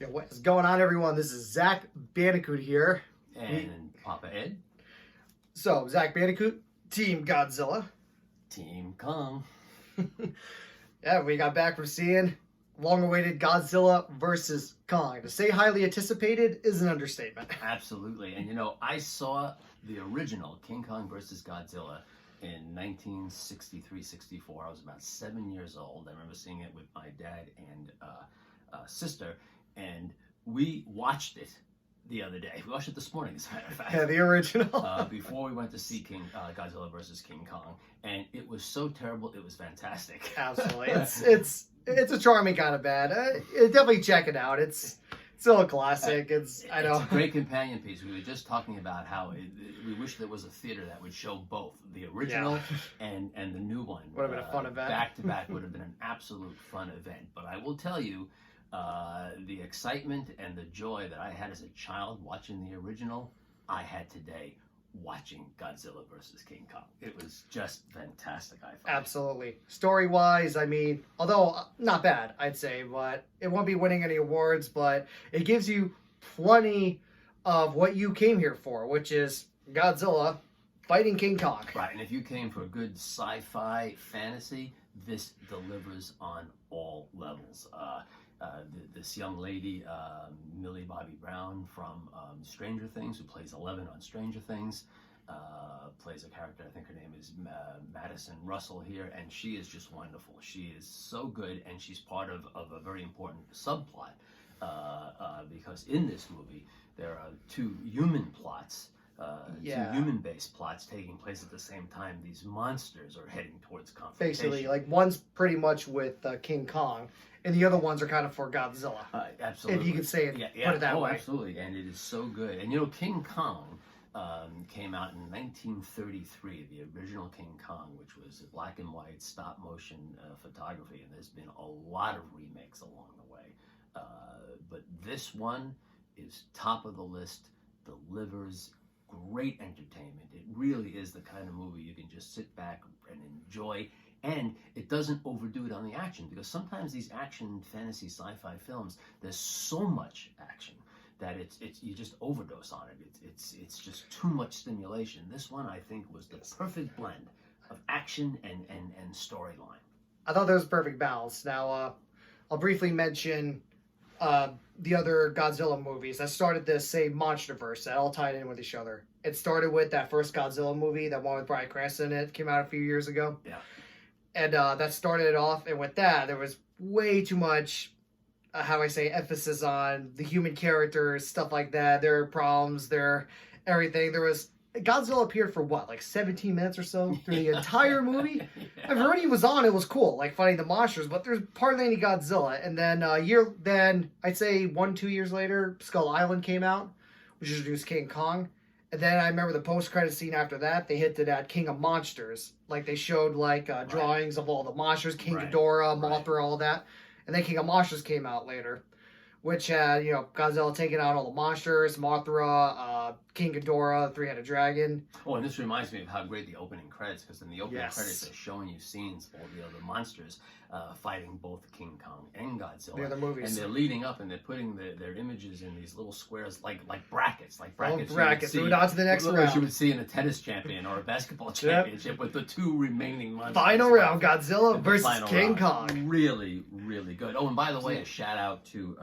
Yo, what is going on, everyone? This is ZacBandicoot here. And Papa Ed. So, ZacBandicoot, Team Godzilla. Team Kong. Yeah, we got back from seeing long-awaited Godzilla versus Kong. To say highly anticipated is an understatement. Absolutely. And I saw the original King Kong versus Godzilla in 1963-64. I was about 7 years old. I remember seeing it with my dad and sister, and we watched it the other day. We watched it this morning, as a matter of fact. Yeah, the original. Before we went to see Godzilla versus King Kong, and it was so terrible. It was fantastic. Absolutely, it's a charming kind of bad. Definitely check it out. It's still a classic. It's a great companion piece. We were just talking about how we wish there was a theater that would show both the original and the new one. Would have been a fun event. Back to back would have been an absolute fun event. But I will tell you, the excitement and the joy that I had as a child watching the original, I had today watching Godzilla versus King Kong. It was just fantastic, I thought. Absolutely. Story-wise, I mean, although not bad, I'd say, but it won't be winning any awards, but it gives you plenty of what you came here for, which is Godzilla fighting King Kong. Right, and if you came for a good sci-fi fantasy, this delivers on all levels. This young lady, Millie Bobby Brown from Stranger Things, who plays Eleven on Stranger Things, plays a character, I think her name is Madison Russell here, and she is just wonderful. She is so good, and she's part of a very important subplot, because in this movie, there are two human plots, two human-based plots taking place at the same time. These monsters are heading towards confrontation. Basically, like one's pretty much with King Kong, and the other ones are kind of for Godzilla. Absolutely. If you could say it, put it that way. Absolutely. And it is so good. And King Kong came out in 1933, the original King Kong, which was black and white stop motion photography. And there's been a lot of remakes along the way. But this one is top of the list, delivers great entertainment. It really is the kind of movie you can just sit back and enjoy. And it doesn't overdo it on the action, because sometimes these action, fantasy, sci-fi films, there's so much action that it's you just overdose on it. It's just too much stimulation. This one, I think, was the perfect blend of action and storyline. I thought there was a perfect balance. Now, I'll briefly mention the other Godzilla movies that started this, say, MonsterVerse, that all tied in with each other. It started with that first Godzilla movie, that one with Bryan Cranston in it, came out a few years ago. Yeah. And that started it off, and with that, there was way too much, emphasis on the human characters, stuff like that, their problems, their everything. Godzilla appeared for what, like 17 minutes or so through the entire movie? Yeah. I mean, when he was on, it was cool, like fighting the monsters, but there's hardly any Godzilla. And then I'd say 1-2 years later, Skull Island came out, which introduced King Kong. And then I remember the post-credit scene after that, they hinted at King of Monsters. Like, they showed, drawings of all the monsters, King Ghidorah, Mothra, all that. And then King of Monsters came out later, which had, Godzilla taking out all the monsters, Mothra, King Ghidorah, the three-headed dragon. Oh, and this reminds me of how great the opening credits, because in the opening credits, they're showing you scenes of all the other monsters fighting both King Kong and Godzilla. The other movies. And they're leading up, and they're putting their images in these little squares, like brackets. Moving on to the next round. Like you would see in a tennis champion or a basketball championship with the two remaining monsters. Final round, Godzilla versus King Kong. Really, really good. Oh, and by the way, a shout out to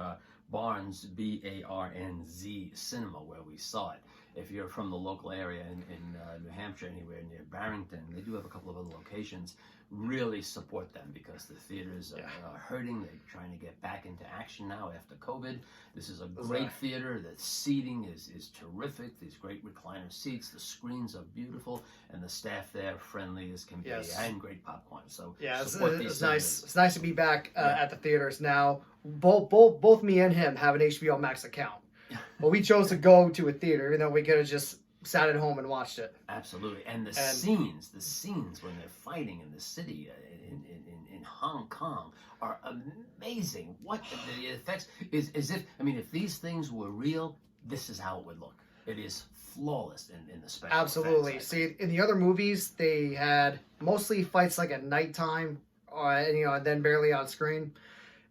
Barnes, Barnz Cinema, where we saw it. If you're from the local area in New Hampshire, anywhere near Barrington, they do have a couple of other locations. Really support them, because the theaters are hurting. They're trying to get back into action now after COVID. This is a great theater. The seating is terrific. These great recliner seats. The screens are beautiful, and the staff there friendly as can be, and great popcorn. So it's nice. It's nice to be back at the theaters now. Both me and him have an HBO Max account, but we chose to go to a theater, even though we could have just sat at home and watched it. Absolutely. And the scenes when they're fighting in the city in Hong Kong are amazing. What the effects is if these things were real, this is how it would look. It is flawless in the special Absolutely. effects. See, in the other movies, they had mostly fights like at nighttime, and then barely on screen.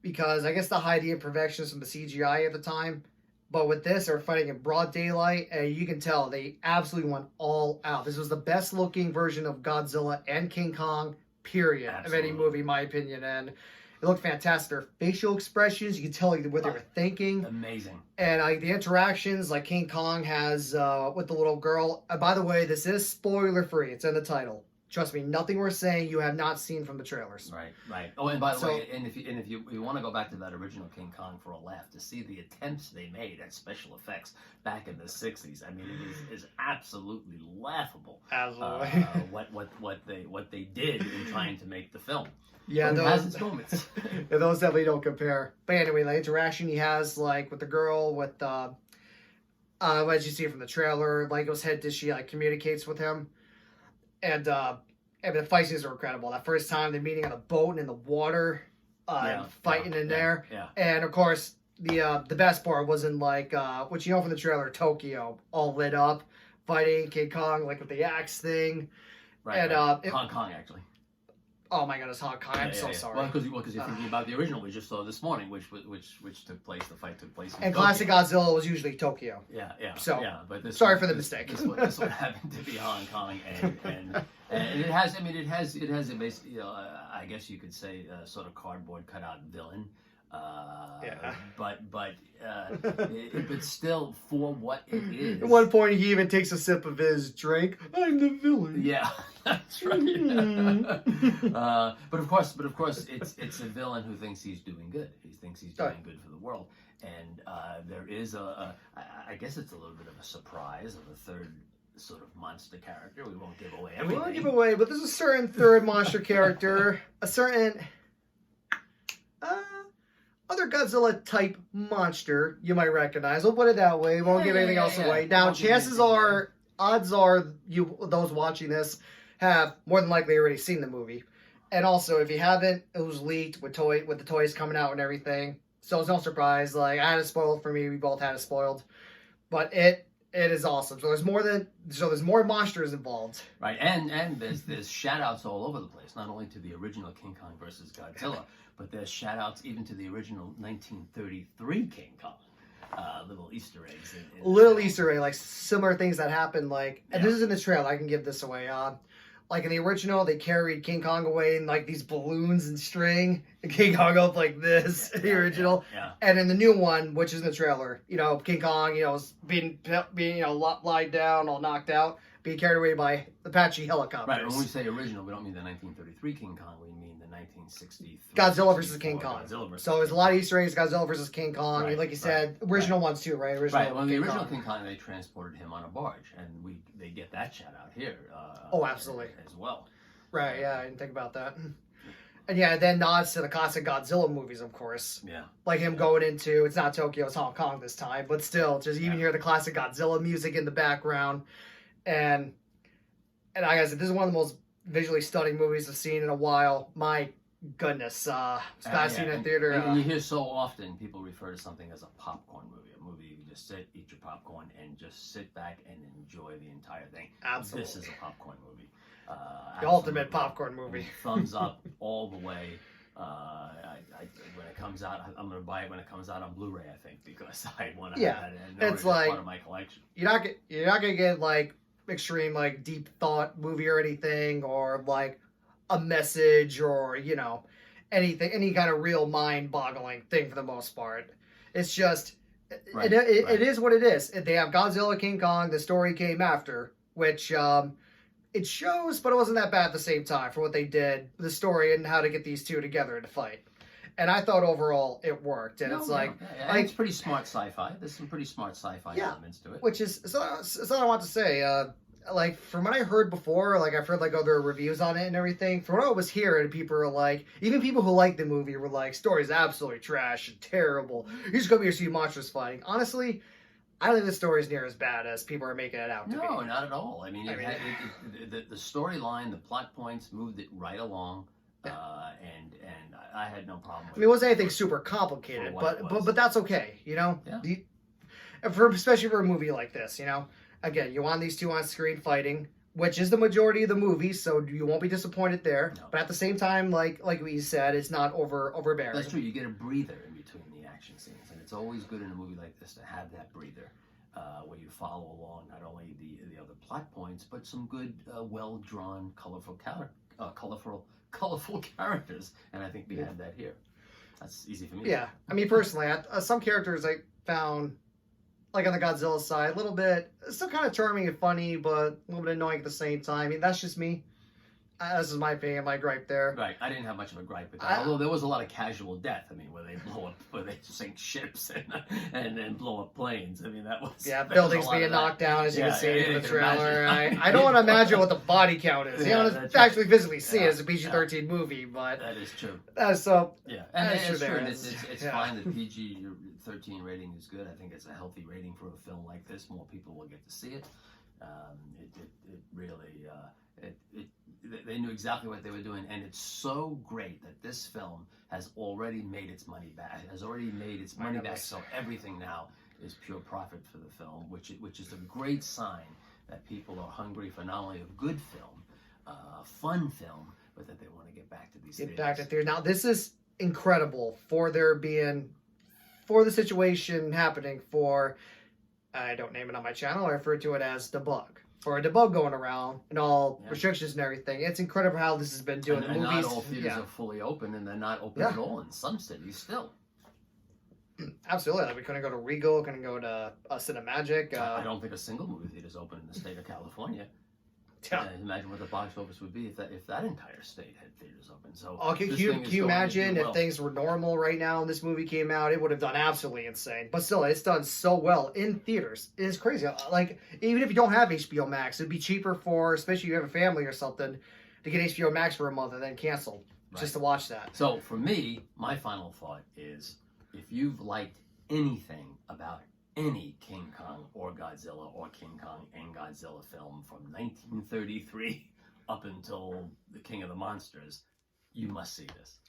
because I guess to hide the imperfections from the CGI at the time. But with this, they're fighting in broad daylight, and you can tell they absolutely went all out. This was the best looking version of Godzilla and King Kong, period, Absolutely. of any movie, in my opinion. And it looked fantastic. Their facial expressions, you can tell like, what they were thinking. Amazing. And like the interactions, like King Kong has with the little girl. By the way, this is spoiler free. It's in the title. Trust me, nothing we're saying you have not seen from the trailers. Right, right. Oh, and by the way, and if you want to go back to that original King Kong for a laugh, to see the attempts they made at special effects back in the '60s, I mean, it is absolutely laughable. Absolutely. What they did in trying to make the film. Yeah, it has its moments. Yeah, those definitely don't compare. But anyway, the interaction he has like with the girl, with as you see from the trailer, Lego's head dish, she like communicates with him. And the fight scenes are incredible. That first time they're meeting on a boat and in the water, and fighting in there. Yeah. And of course, the best part was in like which you know from the trailer, Tokyo, all lit up, fighting King Kong like with the axe thing. Right. And Hong Kong actually. Oh my God, it's Hong Kong. I'm so sorry. Well, because you're thinking about the original we just saw this morning, which took place. The fight took place in and Tokyo. classic Godzilla was usually Tokyo. Yeah. So, yeah, but sorry for the mistake. This one happened to be Hong Kong, and it has. I mean, it has a basic. I guess you could say sort of cardboard cutout villain. But still, for what it is. At one point, he even takes a sip of his drink. I'm the villain. Yeah, that's right. But of course, it's a villain who thinks he's doing good. He thinks he's doing good for the world, and there is I guess it's a little bit of a surprise of a third sort of monster character. We won't give away everything. We won't give away, but there's a certain third monster character, a certain other Godzilla type monster you might recognize. We'll put it that way. We won't give anything else away. Now, odds are those watching this have more than likely already seen the movie. And also, if you haven't, it was leaked with the toys coming out and everything. So it's no surprise. Like, I had it spoiled for me. We both had it spoiled. But it is awesome. So there's more monsters involved. Right, and there's shout outs all over the place, not only to the original King Kong versus Godzilla, but there's shout outs even to the original 1933 King Kong. Little Easter eggs. Easter egg, like similar things that happen. Like, and this is in the trailer. I can give this away. Like in the original, they carried King Kong away in like these balloons and string, and King Kong up like this in the original. And in the new one, which is in the trailer, King Kong, is being lied down, all knocked out, being carried away by Apache helicopters. Right. When we say original, we don't mean the 1933 King Kong. We mean the 1963 Godzilla versus King Kong. So there's a lot of Easter eggs. Godzilla versus King Kong. Right, like you said, original ones too, right? Right. Well, the original King Kong, they transported him on a barge, and they get that shout out here. Absolutely. As well. Right. Yeah, I didn't think about that. And then nods to the classic Godzilla movies, of course. Yeah. Like him going into, it's not Tokyo, it's Hong Kong this time, but still, just even hear the classic Godzilla music in the background. And like I said, this is one of the most visually stunning movies I've seen in a while. My goodness. I've seen it in theater. And you hear so often people refer to something as a popcorn movie. A movie you can just sit, eat your popcorn, and just sit back and enjoy the entire thing. Absolutely. This is a popcorn movie. The ultimate popcorn movie. Thumbs up all the way. When it comes out, I'm going to buy it when it comes out on Blu-ray, I think, because I want to have that as part of my collection. You're not going to get like extreme like deep thought movie or anything, or like a message, or anything, any kind of real mind-boggling thing for the most part. It's just it is what it is. They have Godzilla, King Kong. The story came after, which it shows, but it wasn't that bad at the same time for what they did, the story and how to get these two together to fight. And I thought overall it worked. And it's pretty smart sci-fi. There's some pretty smart sci-fi elements to it. Which is so I want to say. Like from what I heard before, like I've heard like other reviews on it and everything. From what I was hearing, people are like, even people who like the movie were like, story's absolutely trash and terrible. You're just gonna be here to see monsters fighting. Honestly, I don't think the story's near as bad as people are making it out to be. No, not at all. I mean, the storyline, the plot points moved it right along, and I had no problem with it. I mean, it wasn't anything super complicated, but that's okay, Yeah. Especially for a movie like this, Again, you want these two on screen fighting which is the majority of the movie, so you won't be disappointed there. No. But at the same time, like we said, it's not overbearing. That's true. You get a breather in between the action scenes, and it's always good in a movie like this to have that breather, where you follow along not only the other plot points, but some good, well drawn, colorful characters. And I think we have that here. That's easy for me. Yeah, I mean, personally, some characters I found, like on the Godzilla side, a little bit, still kind of charming and funny, but a little bit annoying at the same time. I mean, that's just me. This is my opinion, my gripe there. Right, I didn't have much of a gripe with that. Although there was a lot of casual death. I mean, where they sink ships and then blow up planes. I mean, that was buildings being knocked down, as you can see in the trailer. I don't want to imagine what the body count is. You know, to actually physically see it as a PG-13 movie, but that is true. So yeah, and it's true. It's fine that PG-13 rating is good. I think it's a healthy rating for a film like this. More people will get to see it. It really. They knew exactly what they were doing, and it's so great that this film has already made its money back. It has already made its money back, so everything now is pure profit for the film, which is a great sign that people are hungry for not only a good film, fun film, but that they want to get back to these theaters. Back to theaters. Now, this is incredible for the situation happening for, I don't name it on my channel, I refer to it as the bug. For a debug going around and all restrictions and everything. It's incredible how this has been doing. And not all theaters are fully open, and they're not open at all in some cities still. Absolutely. Like we couldn't go to Regal, couldn't go to Cinemagic. I don't think a single movie theater is open in the state of California. Yeah. Imagine what the box office would be if that entire state had theaters open. So can you imagine if things were normal right now and this movie came out? It would have done absolutely insane. But still, it's done so well in theaters. It's crazy. Like, even if you don't have HBO Max, it'd be cheaper for, especially if you have a family or something, to get HBO Max for a month and then cancel just to watch that. So for me, my final thought is, if you've liked anything about any King Kong or Godzilla or King Kong and Godzilla film from 1933 up until The King of the Monsters, you must see this.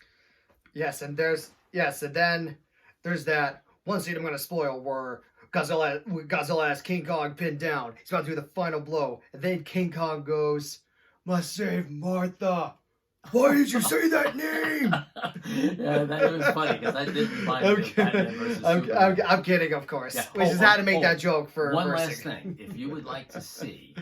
Yes, and then there's that one scene I'm going to spoil where Godzilla has King Kong pinned down. He's about to do the final blow, and then King Kong goes, "Must save Martha. Why did you say that name?" Yeah, that was funny because I didn't find Batman versus Superman. I'm kidding, of course. Yeah. We just had to make that joke for one last thing. If you would like to see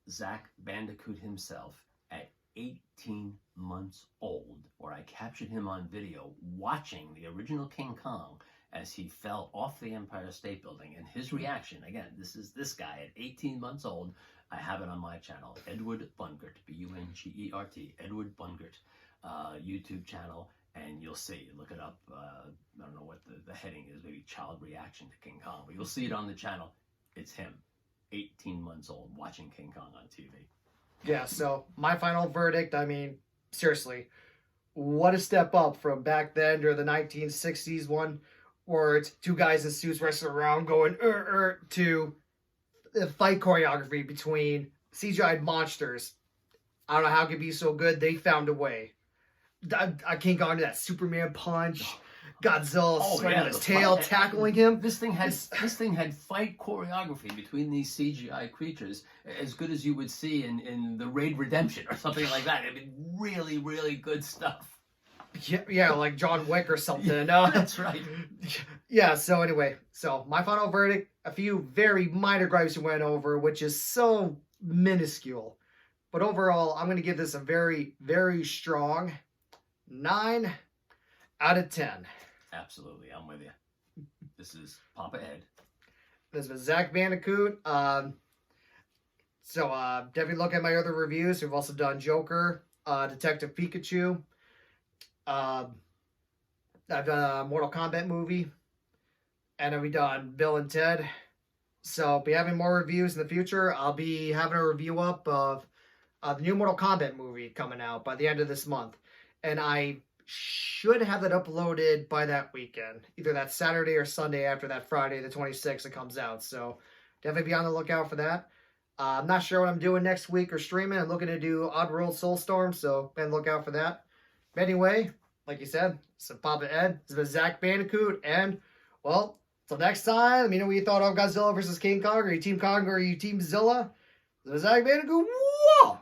ZacBandicoot himself at 18 months old, where I captured him on video watching the original King Kong as he fell off the Empire State Building, and his reaction, again, this is this guy at 18 months old. I have it on my channel, Edward Bungert, Bungert, Edward Bungert, YouTube channel, and you'll see. Look it up. I don't know what the heading is, maybe child reaction to King Kong, but you'll see it on the channel. It's him, 18 months old, watching King Kong on TV. Yeah, so my final verdict, I mean, seriously, what a step up from back then or the 1960s one, where it's two guys in suits wrestling around going, to the fight choreography between CGI monsters. I don't know how it could be so good. They found a way. I can't go into that Superman punch. Godzilla swinging his tail, tackling him. This thing had fight choreography between these CGI creatures, as good as you would see in the Raid Redemption or something like that. I mean, really, really good stuff. Yeah, like John Wick or something. That's right. Yeah, so anyway, my final verdict, a few very minor gripes we went over, which is so minuscule. But overall, I'm going to give this a very, very strong 9 out of 10. Absolutely, I'm with you. This is Papa Ed. This was ZacBandicoot. Definitely look at my other reviews. We've also done Joker, Detective Pikachu. I've done a Mortal Kombat movie, and then we've done Bill and Ted. So I'll be having more reviews in the future. I'll be having a review up of the new Mortal Kombat movie coming out by the end of this month, and I should have that uploaded by that weekend, either that Saturday or Sunday after that Friday the 26th it comes out. So definitely be on the lookout for that. I'm not sure what I'm doing next week or streaming. I'm looking to do Oddworld Soulstorm, so be on the lookout for that. But anyway, like you said, it's Papa Ed. This is ZacBandicoot, and, well, till next time, let me know what you thought of Godzilla versus King Kong. Are you Team Kong or are you Team Zilla? The ZacBandicoot. Whoa!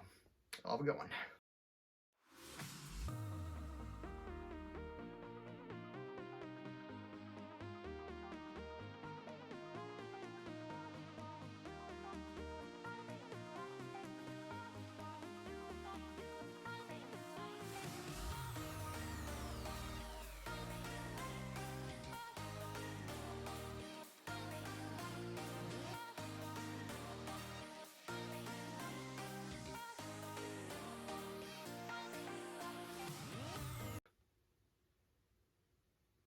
Have a good one.